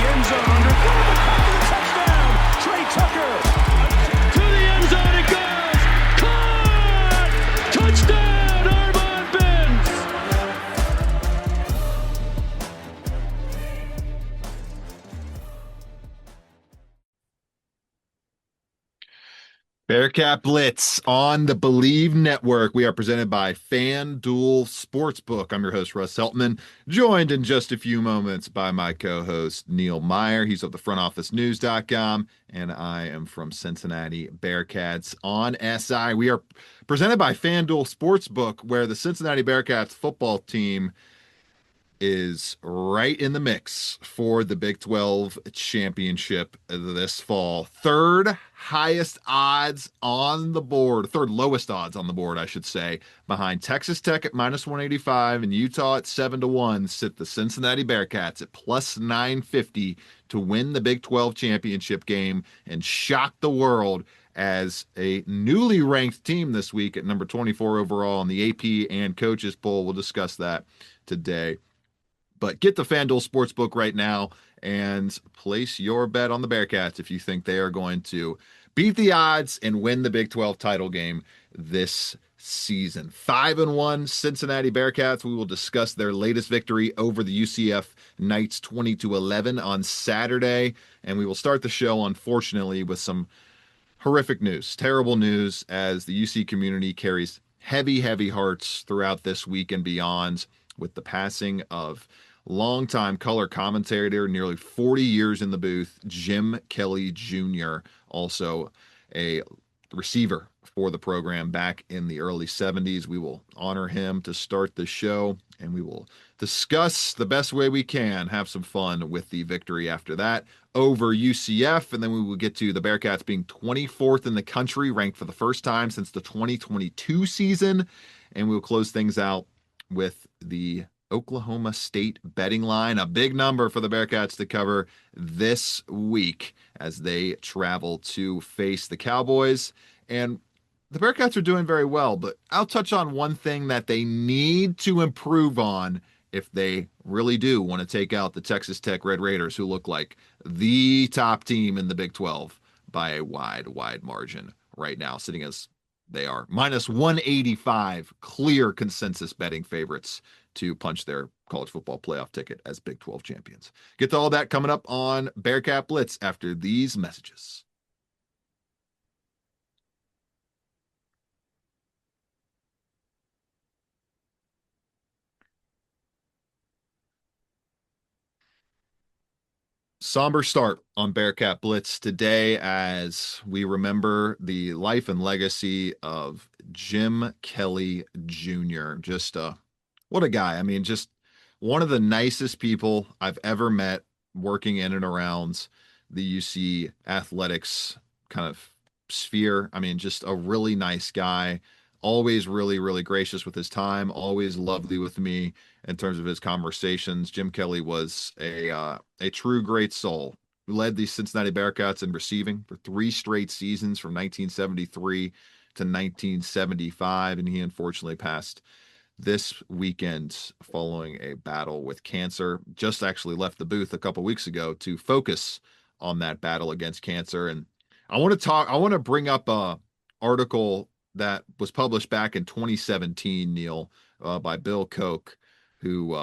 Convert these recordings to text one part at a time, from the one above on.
end zone. Underthrown, McCaffrey, touchdown. Trey Tucker to the end zone it goes. Caught! Touchdown, Armand Bearcat Blitz on the Believe Network. We are presented by FanDuel Sportsbook. I'm your host, Russ Heltman, joined in just a few moments by my co-host, Neil Meyer. He's of the frontofficenews.com, and I am from Cincinnati Bearcats on SI. We are presented by FanDuel Sportsbook, where the Cincinnati Bearcats football team is right in the mix for the Big 12 championship this fall. Third highest odds on the board, third lowest odds on the board, I should say, behind Texas Tech at -185 and Utah at 7-1, sit the Cincinnati Bearcats at +950 to win the Big 12 championship game and shock the world as a newly ranked team this week at number 24 overall in the AP and coaches poll. We'll discuss that today. But get the FanDuel Sportsbook right now and place your bet on the Bearcats if you think they are going to beat the odds and win the Big 12 title game this season. 5-1 Cincinnati Bearcats. We will discuss their latest victory over the UCF Knights 20-11 on Saturday. And we will start the show, unfortunately, with some horrific news, terrible news, as the UC community carries heavy, heavy hearts throughout this week and beyond with the passing of longtime color commentator, nearly 40 years in the booth, Jim Kelly Jr., also a receiver for the program back in the early 70s. We will honor him to start the show, and we will discuss the best way we can, have some fun with the victory after that over UCF, and then we will get to the Bearcats being 24th in the country, ranked for the first time since the 2022 season, and we'll close things out with the Oklahoma State betting line, a big number for the Bearcats to cover this week as they travel to face the Cowboys. And the Bearcats are doing very well, but I'll touch on one thing that they need to improve on if they really do want to take out the Texas Tech Red Raiders, who look like the top team in the Big 12 by a wide, wide margin right now, sitting as they are -185, clear consensus betting favorites to punch their college football playoff ticket as Big 12 champions. Get to all that coming up on Bearcat Blitz after these messages. Somber start on Bearcat Blitz today as we remember the life and legacy of Jim Kelly Jr. Just what a guy. I mean, just one of the nicest people I've ever met working in and around the UC athletics kind of sphere. I mean, just a really nice guy, always really, really gracious with his time, always lovely with me in terms of his conversations. Jim Kelly was a true great soul. Who led the Cincinnati Bearcats in receiving for 3 straight seasons from 1973 to 1975, and he unfortunately passed this weekend following a battle with cancer. Just actually left the booth a couple weeks ago to focus on that battle against cancer. And I want to bring up a article that was published back in 2017, Neil, by Bill Koch, who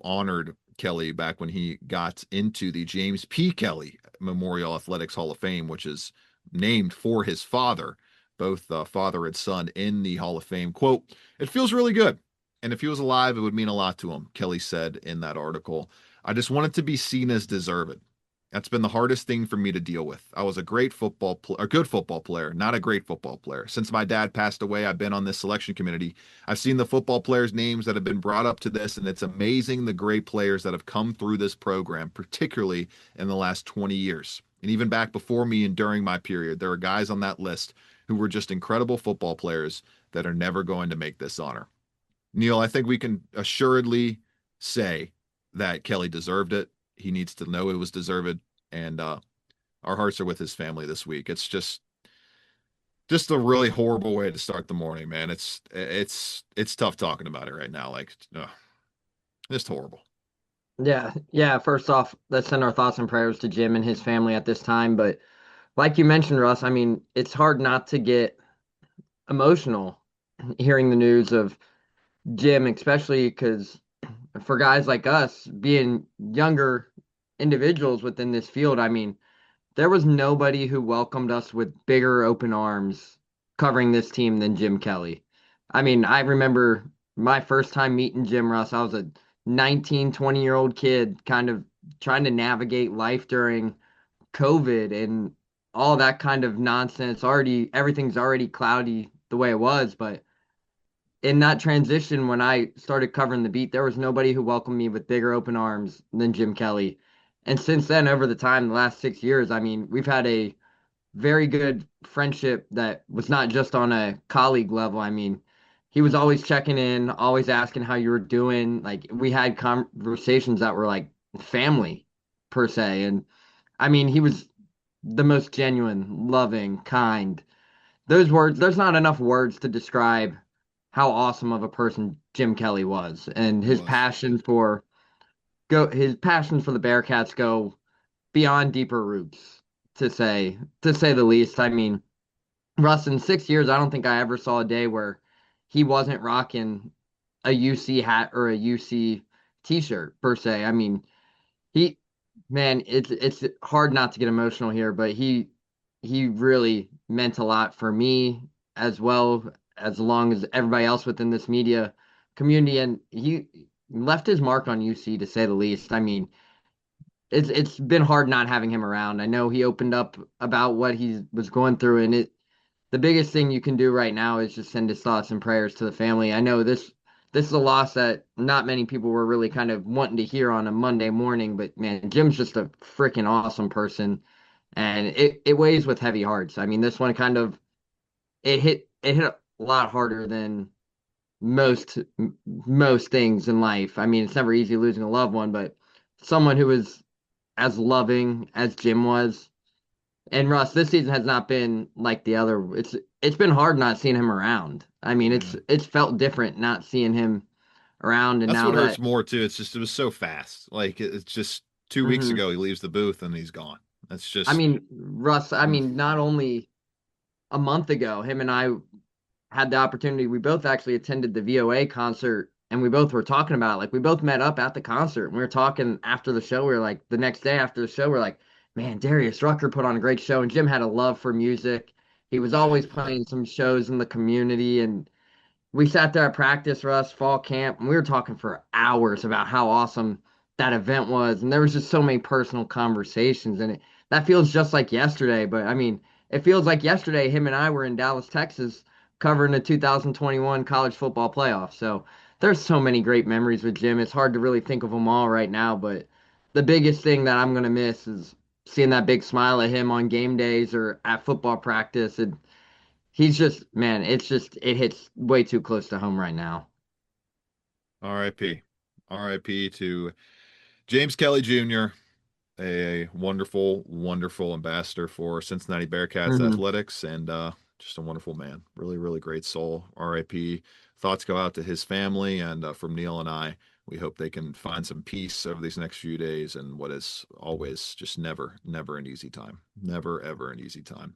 honored Kelly back when he got into the James P. Kelly Memorial Athletics Hall of Fame, which is named for his father, both father and son in the Hall of Fame. Quote, "It feels really good. And if he was alive, it would mean a lot to him," Kelly said in that article. "I just wanted to be seen as deserved. That's been the hardest thing for me to deal with. I was a good football player, not a great football player. Since my dad passed away, I've been on this selection committee. I've seen the football players' names that have been brought up to this, and it's amazing the great players that have come through this program, particularly in the last 20 years. And even back before me and during my period, there are guys on that list who were just incredible football players that are never going to make this honor." Neil, I think we can assuredly say that Kelly deserved it. He needs to know it was deserved, and our hearts are with his family this week. It's just a really horrible way to start the morning, man. It's tough talking about it right now. Like, just horrible. Yeah, yeah. First off, let's send our thoughts and prayers to Jim and his family at this time. But like you mentioned, Russ, I mean, it's hard not to get emotional hearing the news of Jim, especially because for guys like us being younger individuals within this field, I mean, there was nobody who welcomed us with bigger open arms covering this team than Jim Kelly. I mean, I remember my first time meeting Jim Russ. I was a 19, 20-year-old kid kind of trying to navigate life during COVID and all that kind of nonsense. Already, everything's already cloudy the way it was, but in that transition, when I started covering the beat, there was nobody who welcomed me with bigger open arms than Jim Kelly. And since then, over the time, the last 6 years, I mean, we've had a very good friendship that was not just on a colleague level. I mean, he was always checking in, always asking how you were doing. Like, we had conversations that were like family, per se. And I mean, he was the most genuine, loving, kind. Those words, there's not enough words to describe how awesome of a person Jim Kelly was, and He was. his passion for the Bearcats go beyond deeper roots, to say the least. I mean, Russ, in 6 years, I don't think I ever saw a day where he wasn't rocking a UC hat or a UC t-shirt per se. I mean, he, man, it's hard not to get emotional here, but he really meant a lot for me as well as long as everybody else within this media community, and he left his mark on UC to say the least. I mean, it's been hard not having him around. I know he opened up about what he was going through, and the biggest thing you can do right now is just send his thoughts and prayers to the family. I know this is a loss that not many people were really kind of wanting to hear on a Monday morning, but man, Jim's just a freaking awesome person, and it weighs with heavy hearts. I mean, this one kind of it hit a lot harder than most most things in life. I mean, it's never easy losing a loved one, but someone who was as loving as Jim was. And Russ, this season has not been like the other. It's been hard not seeing him around. I mean, Yeah. it's felt different not seeing him around. And That's now what hurts that, more too. It's just it was so fast. Like it's just 2 weeks mhm. ago he leaves the booth and he's gone. That's I just mean, Russ, I oof. mean, not only a month ago, him and I had the opportunity. We both actually attended the VOA concert, and we both were talking about it. Like we both met up at the concert, and we were talking after the show. We were like, the next day after the show, we are like, man, Darius Rucker put on a great show, and Jim had a love for music. He was Yeah. always playing some shows in the community, and we sat there at practice, Russ, fall camp, and we were talking for hours about how awesome that event was. And there was just so many personal conversations in it. That feels just like yesterday, but I mean, it feels like yesterday him and I were in Dallas, Texas, covering the 2021 college football playoff. So there's so many great memories with Jim. It's hard to really think of them all right now, but the biggest thing that I'm gonna miss is seeing that big smile of him on game days or at football practice. And he's just, man, it hits way too close to home right now. R.I.P. R.I.P. to James Kelly Jr., a wonderful, wonderful ambassador for Cincinnati Bearcats Hmm. athletics and just a wonderful man. Really, really great soul. R.I.P. Thoughts go out to his family and from Neil and I. We hope they can find some peace over these next few days and what is always just never, never an easy time. Never, ever an easy time.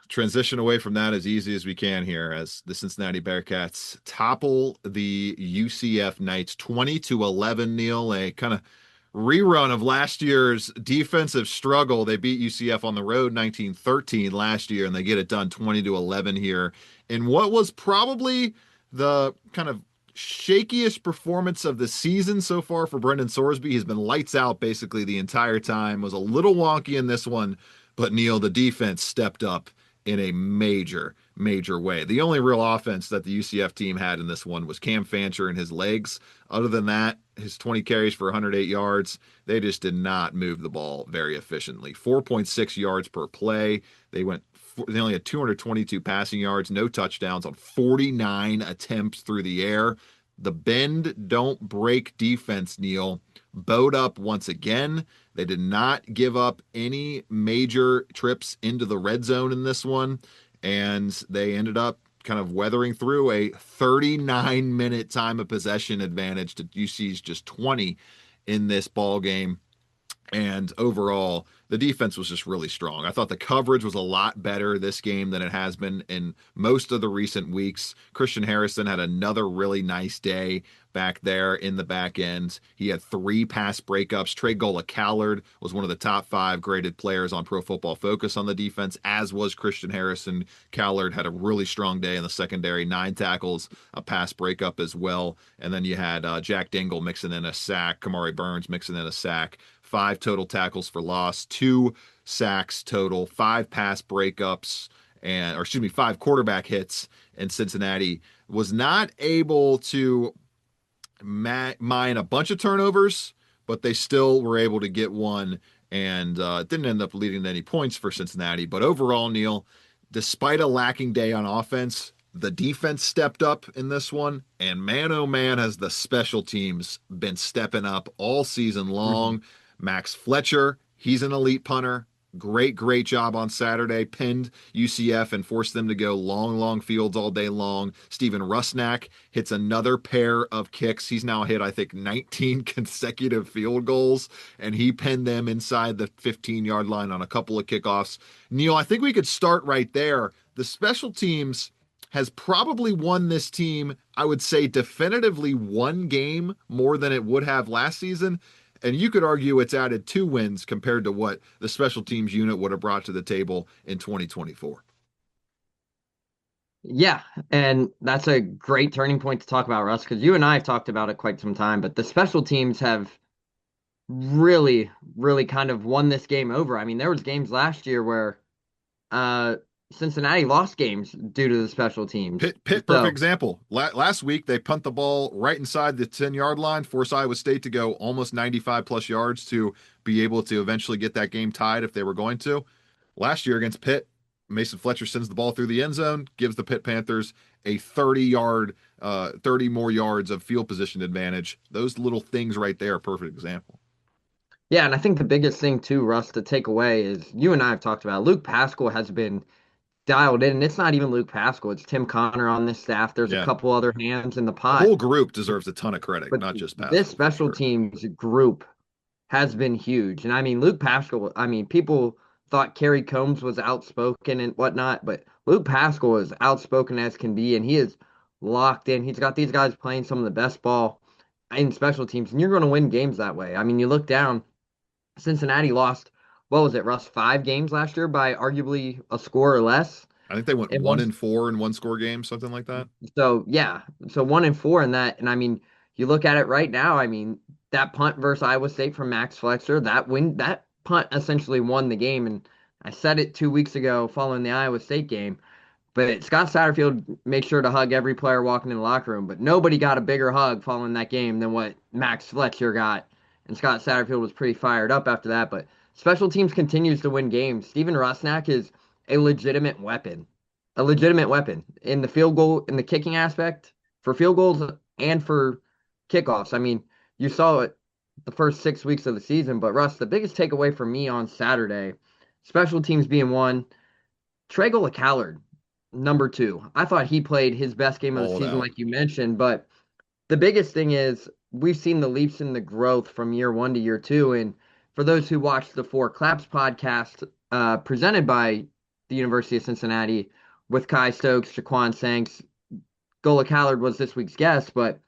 Transition away from that as easy as we can here as the Cincinnati Bearcats topple the UCF Knights 20-11. Neil, a kind of rerun of last year's defensive struggle. They beat UCF on the road 19-13 last year, and they get it done 20-11 here in what was probably the kind of shakiest performance of the season so far for Brendan Sorsby. He's been lights out basically the entire time. Was a little wonky in this one, but Neil, the defense stepped up in a major, major way. The only real offense that the UCF team had in this one was Cam Fancher and his legs. Other than that, his 20 carries for 108 yards, they just did not move the ball very efficiently. 4.6 yards per play. They only had 222 passing yards, no touchdowns on 49 attempts through the air. The bend don't break defense, Neil, bowed up once again. They did not give up any major trips into the red zone in this one, and they ended up kind of weathering through a 39-minute time of possession advantage to UC's just 20. in this ball game. And overall, the defense was just really strong. I thought the coverage was a lot better this game than it has been in most of the recent weeks. Christian Harrison had another really nice day back there in the back end. He had 3 pass breakups. Trey Gola-Callard was one of the top 5 graded players on Pro Football Focus on the defense, as was Christian Harrison. Callard had a really strong day in the secondary, 9 tackles, a pass breakup as well. And then you had Jack Dingle mixing in a sack, Kamari Burns mixing in a sack. 5 total tackles for loss, 2 sacks total, 5 pass breakups, and or excuse me, 5 quarterback hits. And Cincinnati was not able to mine a bunch of turnovers, but they still were able to get one, and it didn't end up leading to any points for Cincinnati. But overall, Neil, despite a lacking day on offense, the defense stepped up in this one, and man, oh man, has the special teams been stepping up all season long. Mhm. Max Fletcher, he's an elite punter. Great job on Saturday. Pinned UCF and forced them to go long fields all day long. Steven Rusnak hits another pair of kicks. He's now hit, I think, 19 consecutive field goals, and he pinned them inside the 15-yard line on a couple of kickoffs. Neil, I think we could start right there. The special teams has probably won this team, I would say, definitively 1 game more than it would have last season. And you could argue it's added 2 wins compared to what the special teams unit would have brought to the table in 2024. Yeah, and that's a great turning point to talk about, Russ, because you and I have talked about it quite some time, but the special teams have really kind of won this game over. I mean, there was games last year where uh Cincinnati lost games due to the special teams. Pitt, perfect So, example. Last week, they punt the ball right inside the 10-yard line, force Iowa State to go almost 95 plus yards to be able to eventually get that game tied if they were going to. Last year against Pitt, Mason Fletcher sends the ball through the end zone, gives the Pitt Panthers a 30 more yards of field position advantage. Those little things right there are a perfect example. yeah, and I think the biggest thing too, Russ, to take away is you and I have talked about Luke Pascal has been dialed in, and it's not even Luke Pascal, it's Tim Connor on this staff. There's a Yeah. couple other hands in the The pot, whole group deserves a ton of credit, but not just this Pascal for special sure. teams group has been huge. And I mean, Luke Pascal, I mean, people thought Kerry Combs was outspoken and whatnot, but Luke Pascal is outspoken as can be, and he is locked in. He's got these guys playing some of the best ball in special teams, and you're going to win games that way. I mean, you look down, Cincinnati lost, what was it, Russ, 5 games last year by arguably a score or less. I think they went It 1-4 in 1-score games, something like that. So yeah, so 1-4 in that, and I mean, you look at it right now. I mean, that punt versus Iowa State from Max Fletcher, that punt essentially won the game. And I said it 2 weeks ago following the Iowa State game. But Scott Satterfield made sure to hug every player walking in the locker room. But nobody got a bigger hug following that game than what Max Fletcher got. And Scott Satterfield was pretty fired up after that. But special teams continues to win games. Steven Rusnak is a legitimate weapon. A legitimate weapon in the field goal, in the kicking aspect, for field goals and for kickoffs. I mean, you saw it the first 6 weeks of the season. But Russ, the biggest takeaway for me on Saturday, special teams being one, Trey Gola-Callard number 2. I thought he played his best game of the All season, out. like you mentioned. But the biggest thing is we've seen the leaps in the growth from year 1 to year 2. And for those who watched the Four Claps podcast presented by the University of Cincinnati with Kai Stokes, Jaquan Sanks, Gola-Callard was this week's guest, but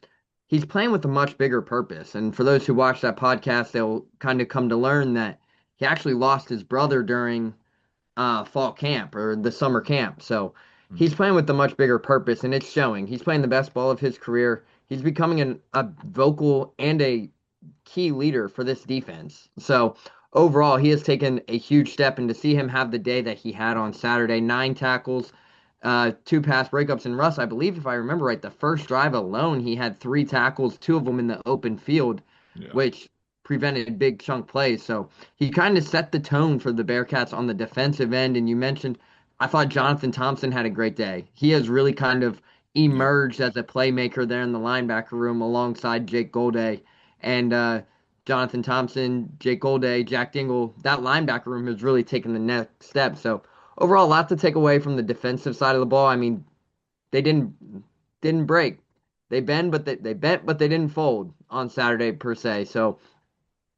he's playing with a much bigger purpose. And for those who watch that podcast, they'll kind of come to learn that he actually lost his brother during fall camp or the summer camp. So he's playing with a much bigger purpose, and it's showing. He's playing the best ball of his career. He's becoming a vocal and a key leader for this defense. So overall, he has taken a huge step, and to see him have the day that he had on Saturday, 9 tackles, 2 pass breakups. And Russ, I believe if I remember right, the first drive alone, he had 3 tackles, 2 of them in the open field, Yeah. which prevented big chunk plays. So he kind of set the tone for the Bearcats on the defensive end. And you mentioned, I thought Jonathan Thompson had a great day. He has really kind of Yep. emerged as a playmaker there in the linebacker room alongside Jake Golday. And Jonathan Thompson, Jake Golday, Jack Dingle, that linebacker room has really taken the next step. So overall, a lot to take away from the defensive side of the ball. I mean, they didn't break. They bent, but they didn't fold on Saturday per se. So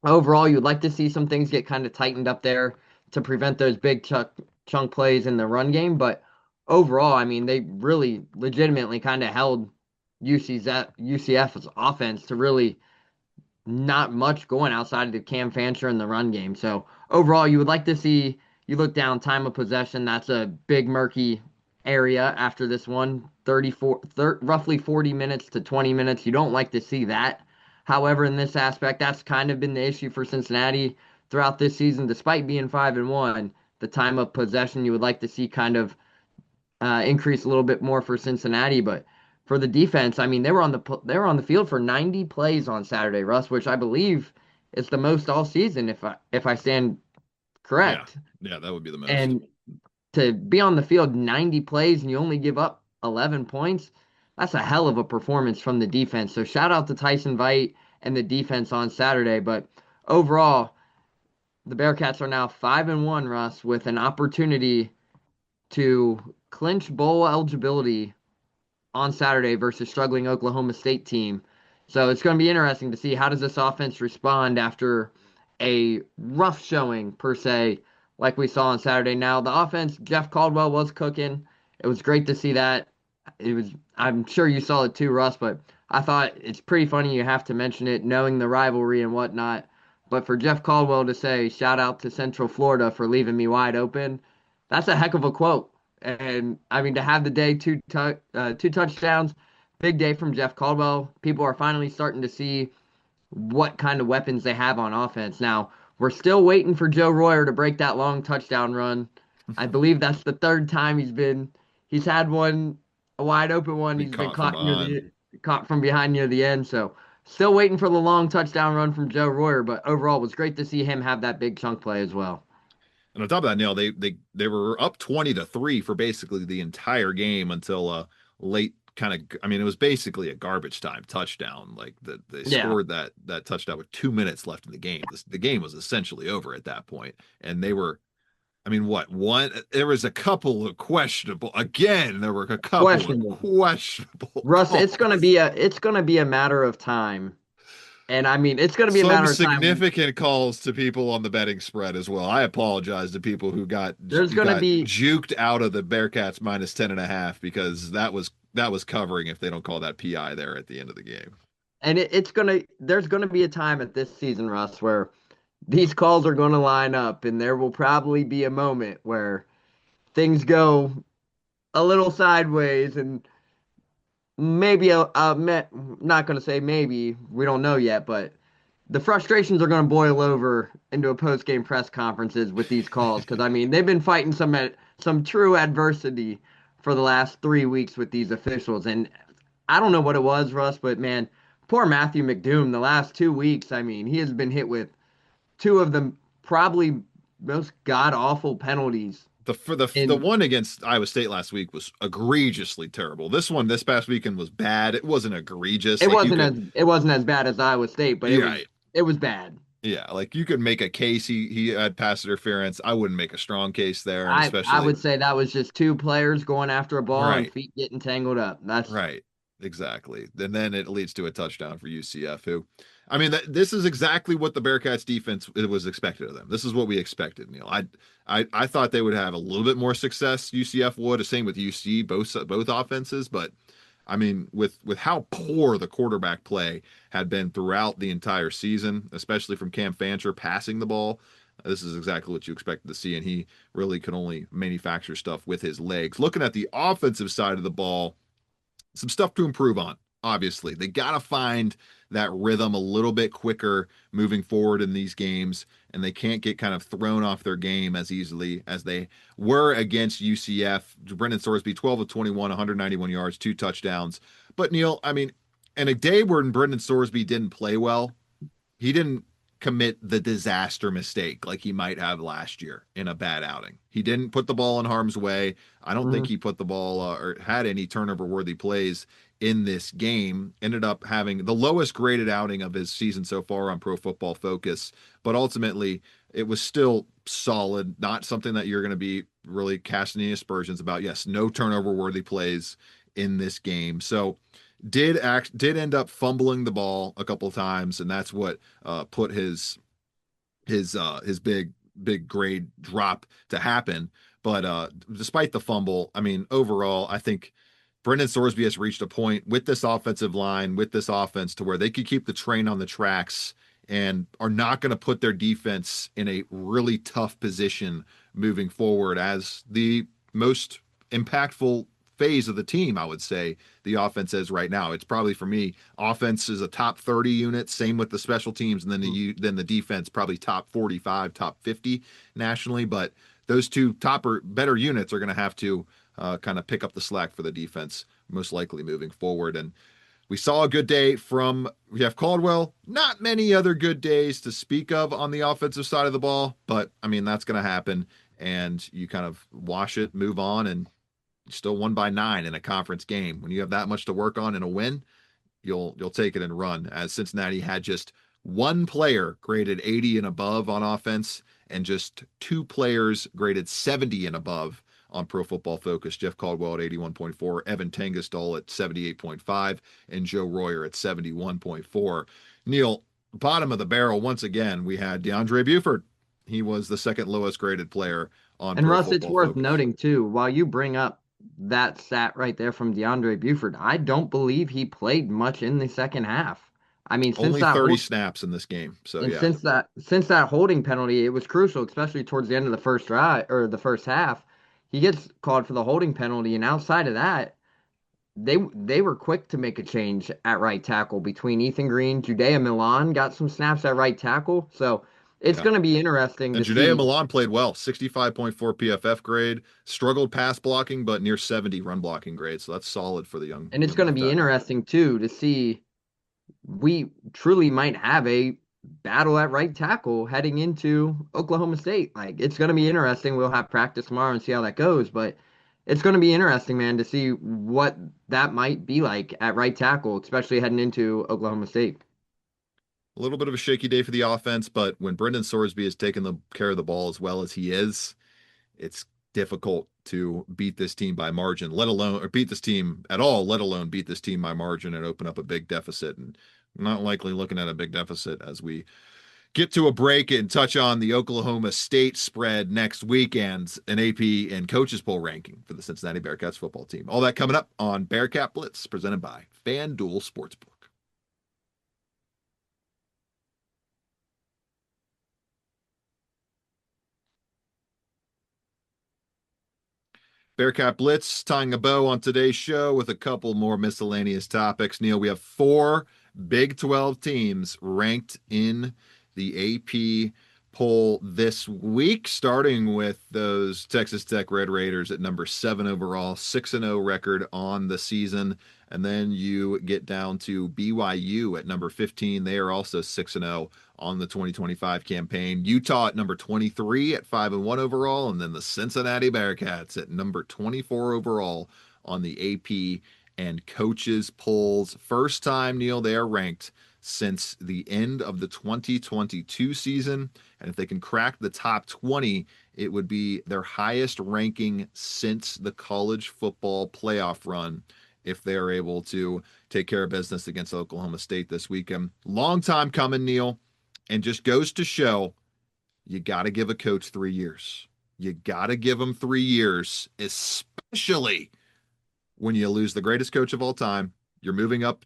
Overall, you'd like to see some things get kind of tightened up there to prevent those big chunk plays in the run game. But overall, I mean, they really legitimately kind of held UCF's offense to really not much going outside of the Cam Fancher in the run game. So overall, you would like to see you look down time of possession. That's a big murky area after this one. Roughly 40 minutes to 20 minutes. You don't like to see that. However, in this aspect, that's kind of been the issue for Cincinnati throughout this season. Despite being 5-1, the time of possession you would like to see kind of increase a little bit more for Cincinnati, but for the defense, I mean, they were on the field for 90 plays on Saturday, Russ, which I believe is the most all season if I stand Yeah. correct. Yeah, that would be the most. And to be on the field 90 plays and you only give up 11 points, that's a hell of a performance from the defense. So shout out to Tyson Vite and the defense on Saturday, but overall, the Bearcats are now 5-1, Russ, with an opportunity to clinch bowl eligibility on Saturday versus struggling Oklahoma State team. So it's going to be interesting to see how does this offense respond after a rough showing per se, like we saw on Saturday. Now the offense, Jeff Caldwell was cooking. It was great to see that. It was. I'm sure you saw it too, Russ. But I thought it's pretty funny you have to mention it, knowing the rivalry and whatnot. But for Jeff Caldwell to say, "Shout out to Central Florida for leaving me wide open," that's a heck of a quote. And I mean, to have the day two touchdowns, big day from Jeff Caldwell. People are finally starting to see what kind of weapons they have on offense. Now, we're still waiting for Joe Royer to break that long touchdown run. I believe that's the third time he's had one, a wide open one. Be He's been caught from behind. caught from behind near the end. So still waiting for the long touchdown run from Joe Royer, but overall it was great to see him have that big chunk play as well. And on top of that, Neil, they were up 20-3 for basically the entire game until late kind of, I mean, it was basically a garbage time touchdown. Like they Yeah. scored that touchdown with 2 minutes left in the game. The game was essentially over at that point. And they were, I mean, what one there was a couple of questionable again, there were a couple of Questionable. questionable Russ, calls. it's gonna be a matter of time. And I mean, it's gonna be a Some matter of time. significant calls to people on the betting spread as well. I apologize to people There's who gonna got be juked out of the Bearcats minus 10.5 because that was covering if they don't call that PI there at the end of the game. and it's gonna there's gonna be a time at this season, Russ, where these calls are gonna line up, and there will probably be a moment where things go a little sideways, and maybe not gonna say maybe, we don't know yet, but the frustrations are going to boil over into a post-game press conferences with these calls because I mean they've been fighting some true adversity for the last 3 weeks with these officials, and I don't know what it was, Russ, but man, poor Matthew McDoom. The last 2 weeks, I mean, he has been hit with two of the probably most god awful penalties. The In one against Iowa State last week was egregiously terrible. This past weekend was bad. It wasn't egregious. Like it wasn't as bad as Iowa State, but yeah, it was bad. yeah, like you could make a case he had pass interference. I wouldn't make a strong case there, and I especially would say that was just two players going after a ball and right. feet getting tangled up. That's Right. Exactly. And then it leads to a touchdown for UCF, who, I mean, this is exactly what the Bearcats defense it was expected of them. This is what we expected, Neil. I thought they would have a little bit more success. UCF would. The same with UC, both offenses. But I mean, with how poor the quarterback play had been throughout the entire season, especially from Cam Fancher passing the ball, this is exactly what you expected to see. And he really could only manufacture stuff with his legs. Looking at the offensive side of the ball, some stuff to improve on. Obviously, they got to find that rhythm a little bit quicker moving forward in these games, and they can't get kind of thrown off their game as easily as they were against UCF. Brendan Sorsby, 12 of 21, 191 yards, 2 touchdowns. But Neil, I mean, in a day where Brendan Sorsby didn't play well, he didn't commit the disaster mistake like he might have last year in a bad outing. He didn't put the ball in harm's way. I don't think Mhm. he put the ball or had any turnover worthy plays in this game. Ended up having the lowest graded outing of his season so far on Pro Football Focus, but ultimately it was still solid, not something that you're going to be really casting any aspersions about. Yes, no turnover worthy plays in this game. So did end up fumbling the ball a couple of times, and that's what put his his big grade drop to happen. But despite the fumble, I mean, overall, I think Brendan Sorsby has reached a point with this offensive line, with this offense, to where they could keep the train on the tracks and are not going to put their defense in a really tough position moving forward as the most impactful phase of the team, I would say the offense is right now. It's probably, for me, offense is a top 30 unit, same with the special teams, and then the defense probably top 45, top 50 nationally. But those two top or better units are going to have to kind of pick up the slack for the defense, most likely moving forward. And we saw a good day from Jeff Caldwell. Not many other good days to speak of on the offensive side of the ball, but I mean, that's going to happen. And you kind of wash it, move on, and still won by 9 in a conference game. When you have that much to work on in a win, you'll take it and run. As Cincinnati had just one player graded 80 and above on offense, and just 2 players graded 70 and above on Pro Football Focus. Jeff Caldwell at 81.4, Evan Tangenstall at 78.5, and Joe Royer at 71.4. Neil, bottom of the barrel once again, we had DeAndre Buford. He was the second lowest graded player on And Pro Russ, it's Football worth Focus. noting too, while you bring up that stat right there from DeAndre Buford, I don't believe he played much in the second half. I mean, Only 30 snaps in this game. So yeah. Since that holding penalty, it was crucial, especially towards the end of the first drive or the first half. He gets called for the holding penalty, and outside of that, they were quick to make a change at right tackle between Ethan Green, Judea Milan got some snaps at right tackle. So it's Yeah. going to be interesting And to Judea see. Milan played well, 65.4 PFF grade, struggled pass blocking, but near 70 run blocking grade. So that's solid for the And it's young going to left be tackle. interesting too to see we truly might have a battle at right tackle heading into Oklahoma State. Like it's going to be interesting. We'll have practice tomorrow and see how that goes, but it's going to be interesting, man, to see what that might be like at right tackle, especially heading into Oklahoma State. A little bit of a shaky day for the offense, but when Brendan Sorsby has taken the care of the ball as well as he is, it's difficult to beat this team by margin, let alone or beat this team at all, let alone beat this team by margin and open up a big deficit. And not likely looking at a big deficit as we get to a break and touch on the Oklahoma State spread next weekend, an AP and coaches poll ranking for the Cincinnati Bearcats football team. All that coming up on Bearcat Blitz, presented by FanDuel Sportsbook. Bearcat Blitz tying a bow on today's show with a couple more miscellaneous topics. Neil, we have 4 Big 12 teams ranked in the AP poll this week, starting with those Texas Tech Red Raiders at number 7 overall, 6-0 record on the season. And then you get down to BYU at number 15. They are also 6-0 on the 2025 campaign. Utah at number 23 at 5-1 overall, and then the Cincinnati Bearcats at number 24 overall on the AP and coaches polls. First time, Neil, they are ranked since the end of the 2022 season. And if they can crack the top 20, it would be their highest ranking since the college football playoff run if they are able to take care of business against Oklahoma State this weekend. Long time coming, Neil, and just goes to show you got to give a coach 3 years. You got to give them 3 years, especially when you lose the greatest coach of all time. You're moving up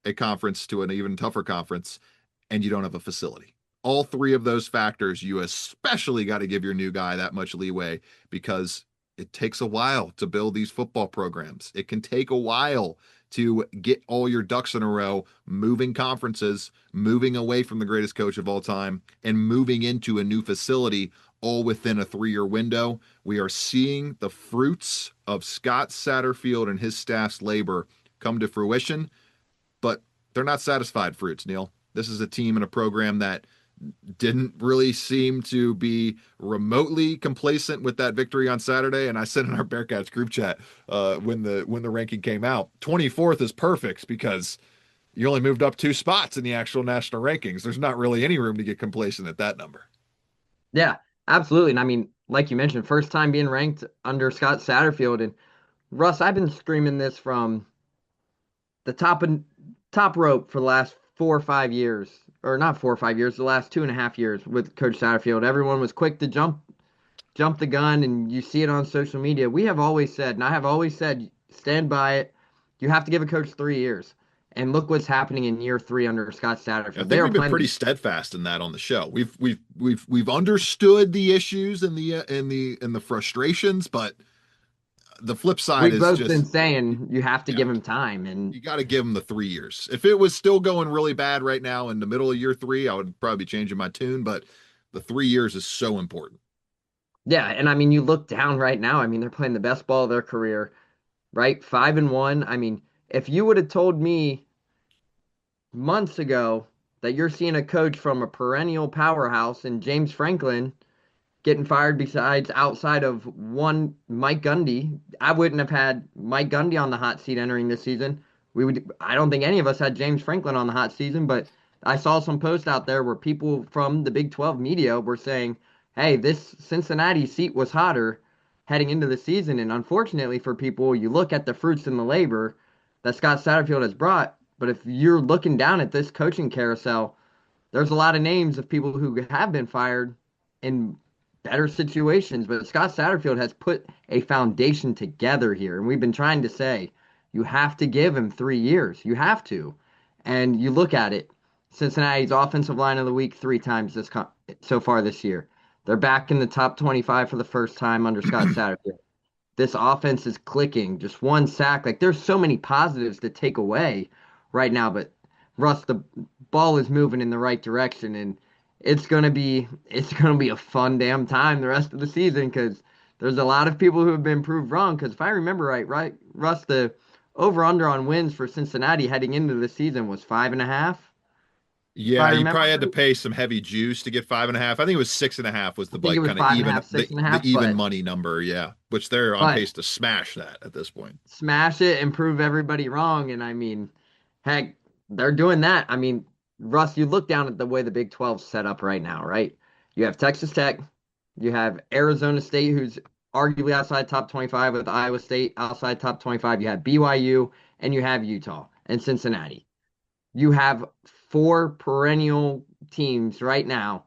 a conference to an even tougher conference, and you don't have a facility. All 3 of those factors, you especially got to give your new guy that much leeway, because it takes a while to build these football programs. It can take a while to get all your ducks in a row, moving conferences, moving away from the greatest coach of all time, and moving into a new facility, all within a 3-year window. We are seeing the fruits of Scott Satterfield and his staff's labor come to fruition, but they're not satisfied fruits, Neil. This is a team and a program that didn't really seem to be remotely complacent with that victory on Saturday. And I said in our Bearcats group chat when the ranking came out, 24th is perfect because you only moved up 2 spots in the actual national rankings. There's not really any room to get complacent at that number. Yeah, absolutely. And I mean, like you mentioned, first time being ranked under Scott Satterfield. And Russ, I've been screaming this from the top rope for the last 4 or 5 years. or not 4 or 5 years, the last 2.5 years with Coach Satterfield. Everyone was quick to jump the gun, and you see it on social media. We have always said, and I have always said, stand by it. You have to give a coach 3 years. And look what's happening in year three under Scott I Satterfield. They think are we've been playing pretty the steadfast in that on the show. We've understood the issues and the frustrations, but the flip side we've is both been just saying you have to yeah, give him time. And you got to give them the 3 years. If it was still going really bad right now in the middle of year three, I would probably be changing my tune, but the 3 years is so important. yeah, and I mean, you look down right now. I mean, they're playing the best ball of their career, right? 5-1. I mean, if you would have told me months ago that you're seeing a coach from a perennial powerhouse in James Franklin getting fired besides outside of one Mike Gundy. I wouldn't have had Mike Gundy on the hot seat entering this season. I don't think any of us had James Franklin on the hot season, but I saw some posts out there where people from the Big 12 media were saying, "Hey, this Cincinnati seat was hotter heading into the season." And unfortunately for people, you look at the fruits and the labor that Scott Satterfield has brought, but if you're looking down at this coaching carousel, there's a lot of names of people who have been fired in better situations, but Scott Satterfield has put a foundation together here. And we've been trying to say, you have to give him 3 years. You have to. And you look at it, Cincinnati's offensive line of the week 3 times so far this year. They're back in the top 25 for the first time under Scott Satterfield. This offense is clicking. Just one sack. Like there's so many positives to take away right now, but Russ, the ball is moving in the right direction, and it's gonna be a fun damn time the rest of the season because there's a lot of people who have been proved wrong. Because if I remember right, Russ, the over under on wins for Cincinnati heading into the season was 5.5. If I Yeah, you remember probably had to right, pay some heavy juice to get 5.5. I think it was 6.5 was I the think it like was kind of five and a even half, six and a the half, even but money number. Yeah, which they're on but pace to smash that at this point. smash it and prove everybody wrong. And I mean, heck, they're doing that. I mean, Russ, you look down at the way the Big 12's set up right now, right? You have Texas Tech, you have Arizona State, who's arguably outside top 25 with Iowa State outside top 25. You have BYU and you have Utah and Cincinnati. You have four perennial teams right now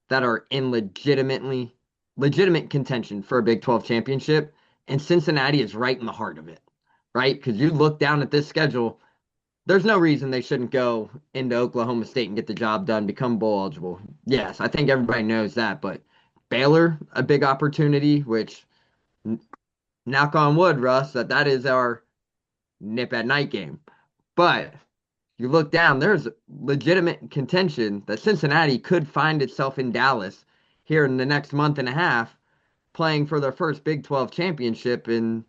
that are in legitimate contention for a Big 12 championship, and Cincinnati is right in the heart of it, right? Because you look down at this schedule, there's no reason they shouldn't go into Oklahoma State and get the job done, become bowl eligible. Yes, I think everybody knows that, but Baylor, a big opportunity, which knock on wood, Russ, that is our nip at night game. But you look down, there's legitimate contention that Cincinnati could find itself in Dallas here in the next month and a half playing for their first Big 12 championship. And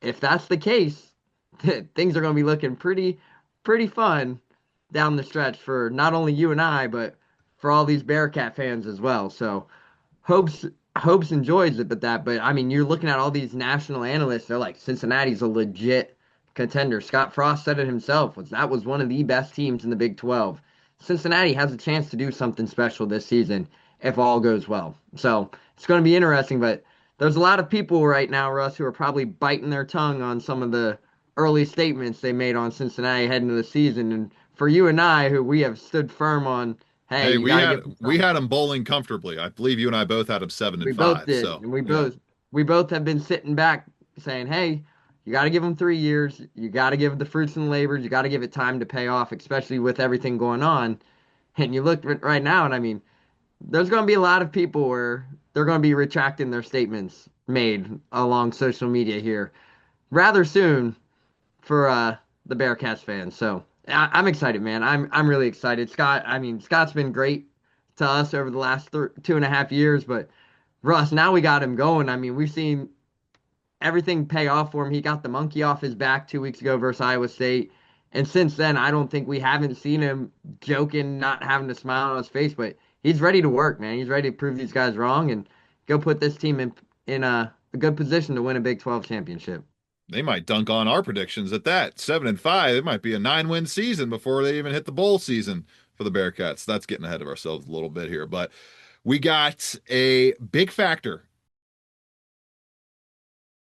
if that's the case, things are going to be looking pretty fun down the stretch for not only you and I, but for all these Bearcat fans as well. So hopes hopes enjoys it, but I mean, you're looking at all these national analysts. They're like Cincinnati's a legit contender. Scott Frost said it himself. That was one of the best teams in the Big 12. Cincinnati has a chance to do something special this season if all goes well. So it's going to be interesting, but there's a lot of people right now, Russ, who are probably biting their tongue on some of the early statements they made on Cincinnati heading into the season. And for you and I, who we have stood firm on, hey, Hey, you we got to had give them we something. had them bowling comfortably. I believe you and I both had them seven We and both five. did, So and we yeah, both have been sitting back saying, "Hey, you got to give them 3 years. You got to give the fruits and labors. You got to give it time to pay off, especially with everything going on." And you look right now, and I mean, there's going to be a lot of people where they're going to be retracting their statements made along social media here rather soon for the Bearcats fans. So I'm excited, man. I'm really excited. Scott, I mean, Scott's been great to us over the last 2.5 years, but Russ, now we got him going. I mean, we've seen everything pay off for him. He got the monkey off his back 2 weeks ago versus Iowa State. And since then, I don't think we haven't seen him joking, not having a smile on his face, but he's ready to work, man. He's ready to prove these guys wrong and go put this team in a good position to win a Big 12 championship. they might dunk on our predictions at that 7-5. It might be a 9-win season before they even hit the bowl season for the Bearcats. That's getting ahead of ourselves a little bit here, but we got a big factor